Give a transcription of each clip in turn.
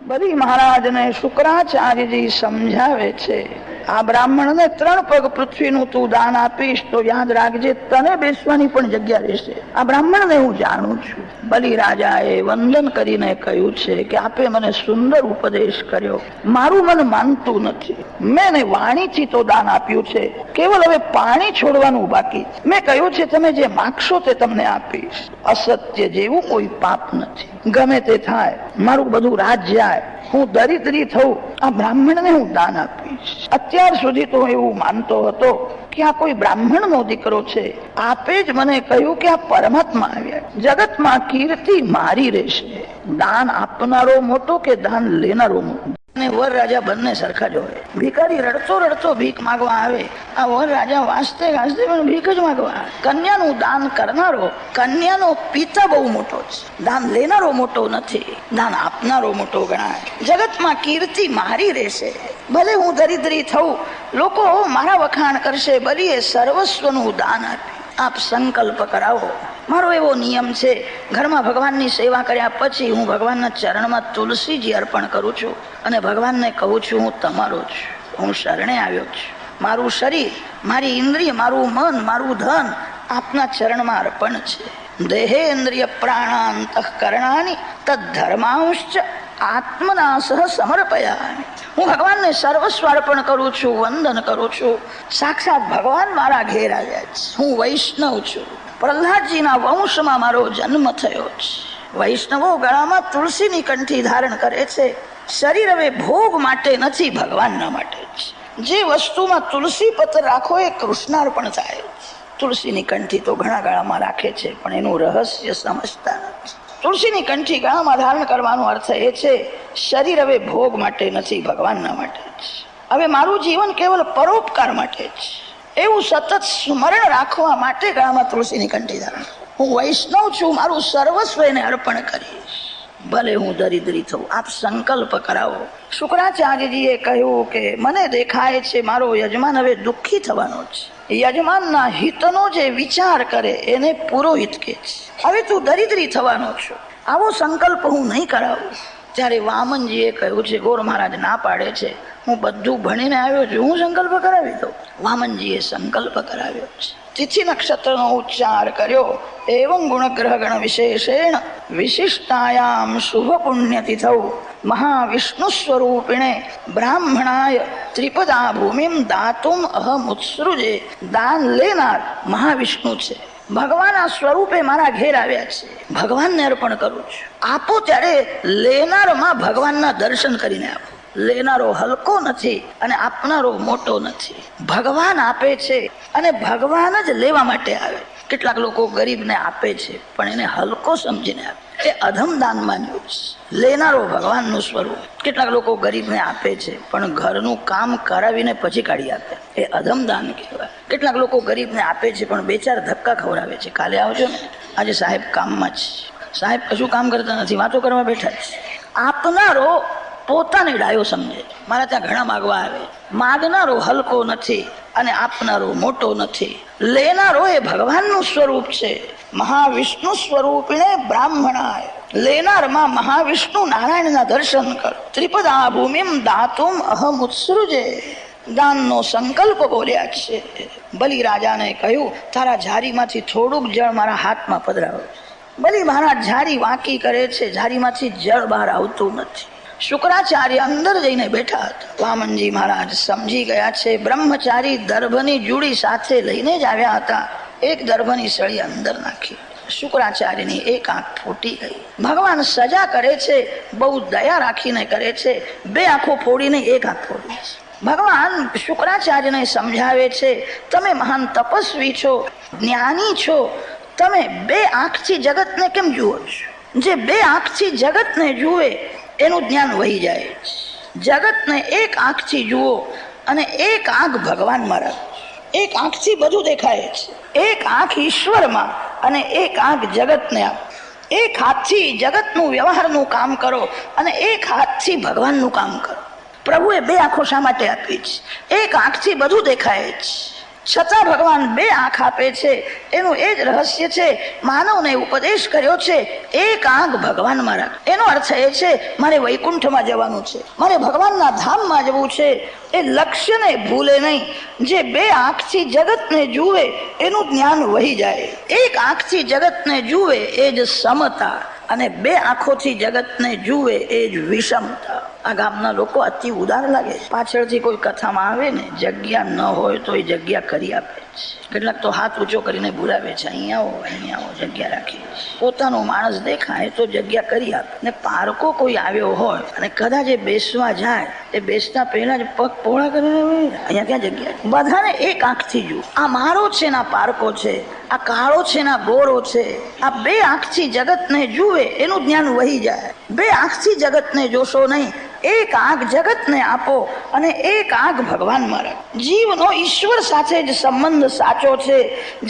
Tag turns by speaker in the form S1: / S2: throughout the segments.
S1: બલી મહારાજને શુક્રાચાર્યજી સમજાવે છે, આ બ્રાહ્મણને 3 પગ પૃથ્વીનું તું દાન આપીશ તો યાદ રાખજે તને બેસવાની પણ જગ્યા રહેશે. આ બ્રાહ્મણને હું જાણું છું. બલી રાજાએ વંદન કરીને કહ્યું છે કે આપે મને સુંદર ઉપદેશ કર્યો, મારું મન માનતું નથી. મેં વાણીથી તો દાન આપ્યું છે, કેવલ હવે પાણી છોડવાનું બાકી. મેં કહ્યું છે તમે જે માગશો તે તમને આપીશ. અસત્ય જેવું કોઈ પાપ નથી. ગમે તે થાય, મારું બધું રાજ જાય, હું દરિદ્રી થઉં, આ બ્રાહ્મણને હું દાન આપીશ. અત્યાર સુધી તો એવું માનતો હતો કે આ કોઈ બ્રાહ્મણનો દીકરો છે. આપે જ મને કહ્યું કે આ પરમાત્મા આવ્યા. જગતમાં કીર્તિ મારી રહેશે. દાન આપનારો મોટો કે દાન લેનારો મોટો? અને વર રાજા બંને સરખા જ હોય. ભિખારી રડતો રડતો ભીખ માંગવા આવે, આ વર રાજા વાંચતે વાંચતે પણ ભીખ જ માંગવા આવે. કન્યાનું દાન કરનારો કન્યાનો પિતા બહુ મોટો છે, દાન લેનારો મોટો નથી, દાન આપનારો મોટો ગણાય. જગતમાં કીર્તિ મારી રહેશે. ભલે હું દરિદ્રી થઉં, લોકો મારા વખાણ કરશે. બલીએ સર્વસ્વનું દાન આપ્યું. આપ સંકલ્પ કરાવો. મારો એવો નિયમ છે, ઘરમાં ભગવાનની સેવા કર્યા પછી હું ભગવાનના ચરણમાં તુલસીજી અર્પણ કરું છું અને ભગવાનને કહું છું હું તમારો છું, હું શરણે આવ્યો છું. મારું શરીર, મારી ઇન્દ્રિય, મારું મન, મારું ધન આપના ચરણમાં અર્પણ છે. દેહેન્દ્રિય પ્રાણાંતઃકરણાની તદ્ધર્માંશ્ચ આત્મનાસહ સમર્પયામિ. હું ભગવાનને સર્વસ્વ અર્પણ કરું છું, વંદન કરું છું. સાક્ષાત ભગવાન મારા ઘેર આવ્યા છે. હું વૈષ્ણવ છું. પ્રહલાદજીના વંશમાં મારો જન્મ થયો છે. વૈષ્ણવો ગળામાં તુલસીની કંઠી ધારણ કરે છે. શરીર હવે ભોગ માટે નથી, ભગવાનના માટે છે. જે વસ્તુમાં તુલસી પત્ર રાખો એ કૃષ્ણાર્પણ થાય. તુલસીની કંઠી તો ઘણા ગળામાં રાખે છે, પણ એનું રહસ્ય સમજતા નથી. તુલસીની કંઠી ગળામાં ધારણ કરવાનો અર્થ એ છે, શરીર હવે ભોગ માટે નથી, ભગવાનના માટે છે. હવે મારું જીવન કેવલ પરોપકાર માટે છે, એવું સતત સ્મરણ રાખવા માટે ગળામાં તુલસીની કંઠી ધારણ. હું વૈષ્ણવ છું, મારું સર્વસ્વ એને અર્પણ કરીશ, ભલે હું દરિદ્રી થઉં. આપ સંકલ્પ કરાવો. શુક્રાચાર્યજીએ કહ્યું કે મને દેખાય છે મારો યજમાન હવે દુઃખી થવાનો છે. યજમાનના હિતનો જે વિચાર કરે એને પુરોહિત કહે છે. હવે તું દરિદ્રી થવાનો છો, આવો સંકલ્પ હું નહીં કરાવું. ત્યારે વામનજીએ કહ્યું છે, ગોર મહારાજ ના પાડે છે, હું બધું ભણીને આવ્યો છું, હું સંકલ્પ કરાવી દઉં. વામનજીએ સંકલ્પ કરાવ્યો છે. તિથિ નક્ષત્રનો ઉચ્ચાર કર્યો. એવં ગુણગ્રહ ગણ વિશેષેણ વિશિષ્ટાયામ શુભ પુણ્યતિથૌ મહાવિષ્ણુ સ્વરૂપિણે બ્રાહ્મણાય ત્રિપદા ભૂમિમ દાતુમ અહમ ઉત્સૃજે. દાન લેનાર મહાવિષ્ણુ છે. ભગવાન આ સ્વરૂપે મારા ઘેર આવ્યા છે, ભગવાનને અર્પણ કરું છું. આપો ત્યારે લેનારમાં ભગવાનના દર્શન કરીને આપો. લેનારો હલકો નથી અને આપનારો મોટો નથી. ભગવાન આપે છે અને ભગવાન જ લેવા માટે આવે. કેટલાક લોકો ગરીબને આપે છે પણ એને હલકો સમજીને આપે, એ અધમ દાન માન્યું છે. લેનારો ભગવાનનું સ્વરૂપ. કેટલાક લોકો ગરીબને આપે છે પણ ઘરનું કામ કરાવીને પછી કાઢી આપે, એ અધમ દાન કહેવાય. કેટલાક લોકો ગરીબને આપે છે પણ 2-4 ધક્કા ખવડાવે છે. કાલે આવજો ને, આજે સાહેબ કામમાં છે, સાહેબ કશું કામ કરતા નથી, વાતો કરવા બેઠા છે. આપનારો પોતાને ડાયો સમજે. મારા ત્યાં ઘણા માગવા આવે. માગનારો હલકો નથી અને આપનારો મોટો નથી. લેનારો એ ભગવાનનું સ્વરૂપ છે. મહાવિષ્ણુ સ્વરૂપિણે બ્રાહ્મણાય. લેનારમાં મહાવિષ્ણુ નારાયણના દર્શન કરો. ત્રિપદા ભૂમિમ દાતુમ અહમ ઉત્સૃજે. દાનનો સંકલ્પ બોલ્યા છે. બલિ રાજાને કહ્યું, તારા ઝારીમાંથી થોડુંક જળ મારા હાથમાં પધરાવો. બલિ મહારાજ ઝારી વાંકી કરે છે, ઝારીમાંથી જળ બહાર આવતું નથી. શુક્રાચાર્ય અંદર જઈને બેઠા હતા. વામનજી મહારાજ સમજી ગયા છે. બ્રહ્મચારી દર્ભની જુડી સાથે લઈને જ આવ્યા હતા. એક દર્ભની સળી અંદર નાખી. શુક્રાચાર્યની એક આંખ ફૂટી ગઈ. ભગવાન સજા કરે છે, બહુ દયા રાખીને કરે છે. 2 આંખો ફોડીને એક આંખ ફોડી છે. ભગવાન શુક્રાચાર્યને સમજાવે છે, તમે મહાન તપસ્વી છો, જ્ઞાની છો, તમે 2 આંખથી જગતને કેમ જુઓ છો? જે 2 આંખથી જગતને જુએ એનું જ્ઞાન વહી જાય છે. જગતને એક આંખથી જુઓ અને એક આંખ ભગવાનમાં રાખો. એક આંખથી બધું દેખાય છે. એક આંખ ઈશ્વરમાં અને એક આંખ જગતને આપો. એક હાથથી જગતનું વ્યવહારનું કામ કરો અને એક હાથથી ભગવાનનું કામ કરો. પ્રભુએ 2 આંખો શા માટે આપી છે? એક આંખથી બધું દેખાય છે, છતાં ભગવાન બે આંખ આપે છે. એનું એ જ રહસ્ય છે. માનવને ઉપદેશ કર્યો છે એક આંખ ભગવાનમાં રાખ. એનો અર્થ એ છે મારે વૈકુંઠમાં જવાનું છે, મારે ભગવાનના ધામમાં જવું છે. એ લક્ષ્યને ભૂલે નહીં. જે બે આંખથી જગતને જુએ એનું જ્ઞાન વહી જાય. એક આંખથી જગતને જુએ એ જ સમતા, અને બે આંખોથી જગતને જુએ એ જ વિષમતા. આ ગામના લોકો અતિ ઉદાર લાગે છે. પાછળથી કોઈ કથામાં આવે ને, જગ્યા ન હોય તો એ જગ્યા કરી આપે છે. કેટલાક તો હાથ ઊંચો કરીને બોલાવે છે, અહીંયા આવો જગ્યા રાખી. પોતાનો માણસ દેખાય તો જગ્યા કરી આપે. ને પારકો કોઈ આવ્યો હોય અને કદાચ એ બેસવા જાય, એ બેસતા પહેલા જ પગ પહોળા કરીને અહીંયા ક્યાં જગ્યા. બધાને એક આંખથી જુઓ. આ મારો છે ના પારકો છે, આ કાળો છે ના ગોરો છે. આ બે આંખથી જગતને જુએ એનું જ્ઞાન વહી જાય. બે આંખથી જગતને જોશો નહીં, એક આંખ જગતને આપો અને એક આંખ ભગવાનમાં રાખો. જીવનો ઈશ્વર સાથે જ સંબંધ સાચો છે.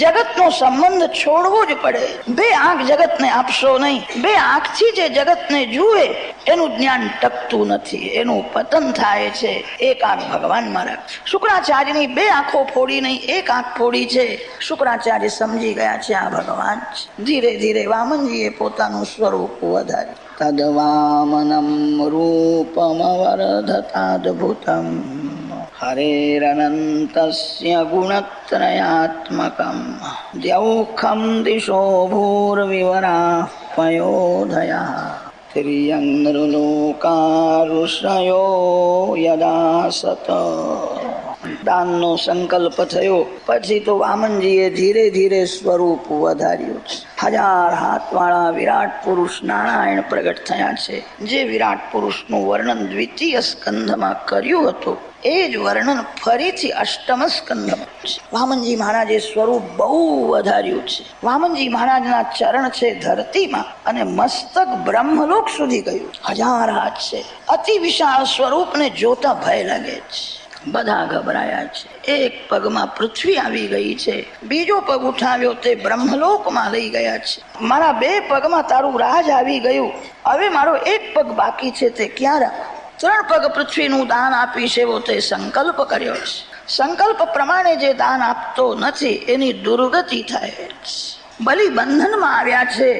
S1: જગતનો સંબંધ છોડવો જ પડે. બે આંખ જગતને આપશો નહીં. બે આંખથી જે જગતને જુએ એનું જ્ઞાન ટકતું નથી, એનું પતન થાય છે. એક આંખ ભગવાનમાં રાખ. શુક્રાચાર્યની બે આંખો ફોડી નહીં, એક આંખ ફોડી છે. શુક્રાચાર્ય સમજી ગયા છે આ ભગવાન છે. ધીરે ધીરે વામનજીએ પોતાનું સ્વરૂપ વધાર્યું. તદ્વામનમ રૂપમવર્ધતાદભુતમ હરેરનંતસ્ય ગુણત્રયાત્મકમ દ્યૌખમ દિશો ભૂર્વિવરાઃ પયોધયઃ તિર્યંગૃલોકારુષયો યદા સત. દાનનો સંકલ્પ થયો પછી તો વામનજીએ ધીરે ધીરે સ્વરૂપ વધાર્યું છે. 1000 હાથવાળા વિરાટ પુરુષ નારાયણ પ્રગટ થયા છે. જે વિરાટ પુરુષનું વર્ણન દ્વિતીય સ્કંધમાં કર્યું હતું એ જ વર્ણન ફરીથી અષ્ટમ સ્કંધમાં છે. વામનજી મહારાજે સ્વરૂપ બહુ વધાર્યું છે. વામનજી મહારાજના ચરણ છે ધરતીમાં અને મસ્તક બ્રહ્મલોક સુધી ગયું. 1000 હાથ છે. અતિ વિશાળ સ્વરૂપને જોતા ભય લાગે છે. બધા ગભરાયા છે. એક પગમાં પૃથ્વી આવી ગઈ છે, બીજો પગ ઉઠાવ્યો તે બ્રહ્મલોકમાં લઈ ગયા છે. મારા બે પગમાં તારું રાજ આવી ગયું, હવે મારો એક પગ બાકી છે તે ક્યાં રાખો? 3 પગ પૃથ્વીનું દાન આપીશ એવો તે સંકલ્પ કર્યો છે. સંકલ્પ પ્રમાણે જે દાન આપતો નથી એની દુર્ગતિ થાય છે. બલિ બંધનમાં આવ્યા છે.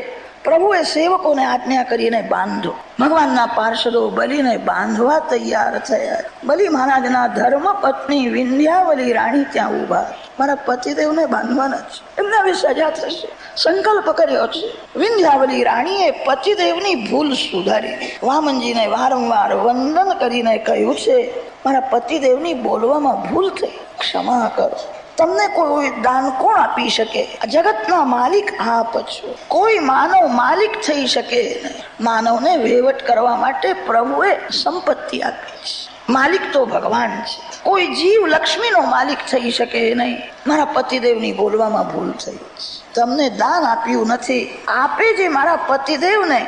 S1: પ્રભુએ સેવકોને આજ્ઞા કરીને બાંધો. ભગવાનના પાર્ષદો બલિને બાંધવા તૈયાર થયા. બલિ મહારાજના ધર્મ પત્ની વિંધ્યાવલી રાણી ત્યાં ઉભા. મારા પતિદેવને બાંધવાના છે, એમને હવે સજા થશે. સંકલ્પ કર્યો છે. વિંધ્યાવલી રાણીએ પતિદેવની ભૂલ સુધારી. વામનજીને વારંવાર વંદન કરીને કહ્યું છે મારા પતિદેવની બોલવામાં ભૂલ થઈ, ક્ષમા કરો. તમને કોઈ દાન કોણ આપી શકે? જગતના માલિક આપ છો. કોઈ માનવ માલિક થઈ શકે નહીં. માનવને વહીવટ કરવા માટે પ્રભુએ સંપત્તિ આપી છે. માલિક તો ભગવાન છે. કોઈ જીવ લક્ષ્મીનો માલિક થઈ શકે નહીં. મારા પતિદેવની બોલવામાં ભૂલ થઈ છે. તમને દાન આપ્યું નથી. આપે જે મારા પતિદેવને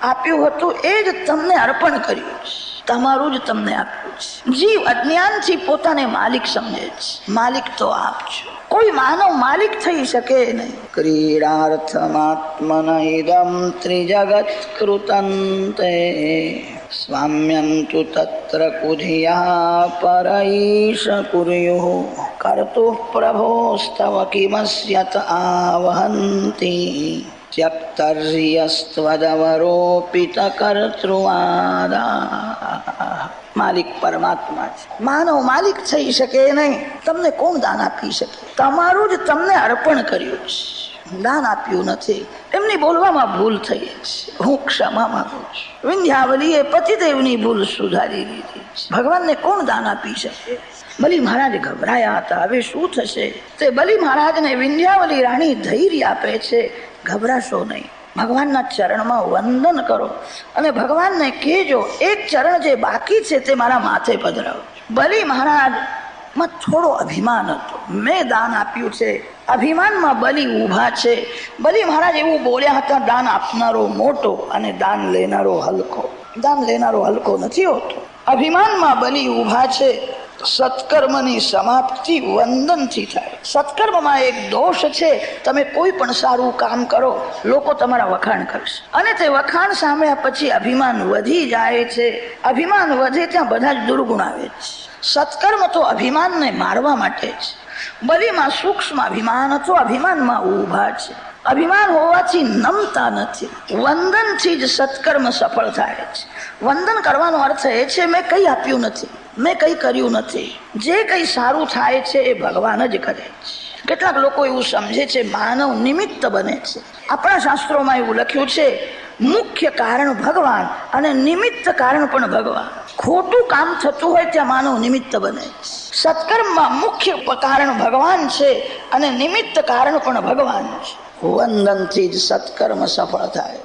S1: આપ્યું હતું એ જ તમને અર્પણ કર્યું છે. તમારું જ તમને આપ્યું છે. જીવ અજ્ઞાનથી પોતાને માલિક સમજે છે. માલિક તો આપ છો. કોઈ માનવ માલિક થઈ શકે નહીં. ક્રીડાર્થમાત્મન ઇદમ ત્રિજગત કૃતંતે સ્વામ્યં તુ તત્ર કુધિયા પરૈષ કુર્યુઃ કર્તુઃ પ્રભોસ્તવ કિમસ્યત આવહંતી ત્યક્તર્યસ્ત્વદવરોપિત કર્તૃવાદા. માલિક પરમાત્મા છે. માનવ માલિક થઈ શકે નહીં. તમને કોણ દાન આપી શકે? તમારું જ તમને અર્પણ કર્યું છે. દાન આપ્યું નથી. એમની બોલવામાં ભૂલ થઈ છે. હું ક્ષમા માંગુ છું. વિંધ્યાવલીએ પતિદેવની ભૂલ સુધારી લીધી છે. ભગવાનને કોણ દાન આપી શકે? બલિ મહારાજ ગભરાયા હતા. હવે શું થશે? તે બલિ મહારાજને વિંધ્યાવલી રાણી ધૈર્ય આપે છે. ગભરાશો નહીં. ભગવાનના ચરણમાં વંદન કરો અને ભગવાનને કહેજો એક ચરણ જે બાકી છે તે મારા માથે પધરાવો. બલિ મહારાજમાં થોડો અભિમાન હતો. મેં દાન આપ્યું છે. અભિમાનમાં બલિ ઊભા છે. બલિ મહારાજ એવું બોલ્યા હતા, દાન આપનારો મોટો અને દાન લેનારો હલકો. દાન લેનારો હલકો નથી હોતો. અભિમાનમાં બલિ ઊભા છે. સત્કર્મની સમાપ્તિ વંદનથી થાય. સત્કર્મમાં એક દોષ છે. તમે કોઈ પણ સારું કામ કરો, લોકો તમારા વખાણ કરશે અને તે વખાણ સાંભળ્યા પછી અભિમાન વધી જાય છે. અભિમાન વધે ત્યાં બધા જ દુર્ગુણ આવે છે. સત્કર્મ તો અભિમાનને મારવા માટે છે. બલીમાં સૂક્ષ્મ અભિમાન અથવા અભિમાનમાં ઊભા છે. અભિમાન હોવાથી નમતા નથી. વંદનથી જ સત્કર્મ સફળ થાય છે. વંદન કરવાનો અર્થ એ છે મેં કંઈ આપ્યું નથી, મેં કંઈ કર્યું નથી, જે કંઈ સારું થાય છે એ ભગવાન જ કરે છે. કેટલાક લોકો એવું સમજે છે માનવ નિમિત્ત બને છે. આપણા શાસ્ત્રોમાં એવું લખ્યું છે મુખ્ય કારણ ભગવાન અને નિમિત્ત કારણ પણ ભગવાન. ખોટું કામ થતું હોય ત્યાં માનવ નિમિત્ત બને. સત્કર્મમાં મુખ્ય કારણ ભગવાન છે અને નિમિત્ત કારણ પણ ભગવાન છે. વંદનથી જ સત્કર્મ સફળ થાય.